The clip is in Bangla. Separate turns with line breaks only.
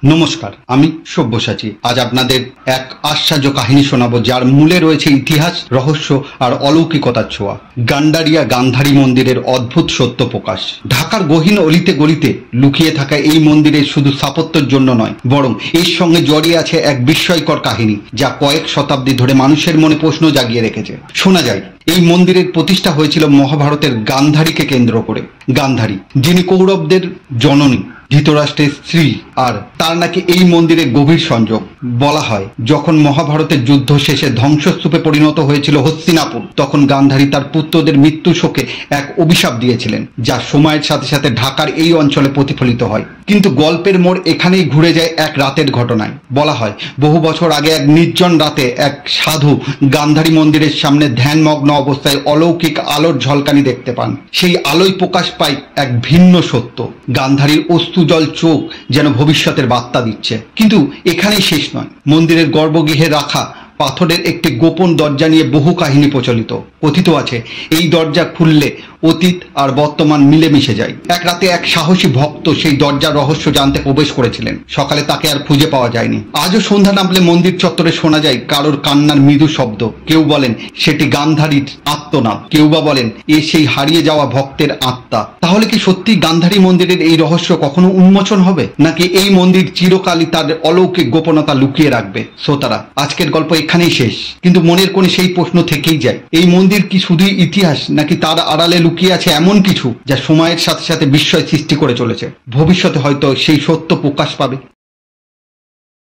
নমস্কার, আমি সব্যসাচী। আজ আপনাদের এক আশ্চর্য কাহিনী শোনাবো, যার মূলে রয়েছে ইতিহাস, রহস্য আর অলৌকিকতার ছোঁয়া। গান্ডারিয়া গান্ধারী মন্দিরের অদ্ভুত সত্য প্রকাশ। ঢাকার গহীন অলিতে গলিতে লুকিয়ে থাকা এই মন্দিরের শুধু স্থাপত্যের জন্য নয়, বরং এর সঙ্গে জড়িয়ে আছে এক বিস্ময়কর কাহিনী, যা কয়েক শতাব্দী ধরে মানুষের মনে প্রশ্ন জাগিয়ে রেখেছে। শোনা যায় এই মন্দিরের প্রতিষ্ঠা হয়েছিল মহাভারতের গান্ধারীকে কেন্দ্র করে। গান্ধারী, যিনি কৌরবদের জননী, ধৃতরাষ্ট্রের স্ত্রী, আর তার নাকি এই মন্দিরে গভীর সংযোগ। বলা হয় যখন মহাভারতের যুদ্ধ শেষে ধ্বংসস্তূপে পরিণত হয়েছিল হস্তিনাপুর, তখন গান্ধারী তার পুত্রদের মৃত্যু শোকে এক অভিশাপ দিয়েছিলেন, যা সময়ের সাথে সাথে ঢাকার এই অঞ্চলে প্রতিফলিত হয়। কিন্তু গল্পের মোড় এখানেই ঘুরে যায় এক রাতের ঘটনায়। বলা হয় বহু বছর আগে এক নির্জন রাতে এক সাধু গান্ধারী মন্দিরের সামনে ধ্যানমগ্ন অবস্থায় অলৌকিক আলোর ঝলকানি দেখতে পান। সেই আলোয় প্রকাশ পায় এক ভিন্ন সত্য। গান্ধারীর অশ্রুজল চোখ যেন ভবিষ্যতের বার্তা দিচ্ছে। কিন্তু এখানেই শেষ নয়। মন্দিরের গর্ভগৃহে রাখা পাথরের একটি গোপন দরজা নিয়ে বহু কাহিনী প্রচলিত। কথিত আছে এই দরজা খুললে অতীত আর বর্তমান মিলেমিশে যায়। এক রাতে এক সাহসী ভক্ত সেই দরজার রহস্য জানতে প্রবেশ করেছিলেন। সকালে তাকে আর খুঁজে পাওয়া যায়নি। আজও সন্ধ্যা নামলে মন্দির চত্বরে শোনা যায় কারোর কান্নার মৃদু শব্দ। কেউ বলেন সেটি গান্ধারীর আত্মনাদ, কেউ বা বলেন এ সেই হারিয়ে যাওয়া ভক্তের আত্মা। তাহলে কি সত্যি গান্ধারী মন্দিরের এই রহস্য কখনো উন্মোচন হবে, নাকি এই মন্দির চিরকালই তার অলৌকিক গোপনতা লুকিয়ে রাখবে? শ্রোতারা, আজকের গল্প এখানেই শেষ, কিন্তু মনের কোণে সেই প্রশ্ন থেকেই যায়, এই মন্দির কি শুধুই ইতিহাস, নাকি তার আড়ালে লুকিয়ে আছে এমন কিছু যা সময়ের সাথে সাথে বিস্ময় সৃষ্টি করে চলেছে? ভবিষ্যতে হয়তো সেই সত্য প্রকাশ পাবে।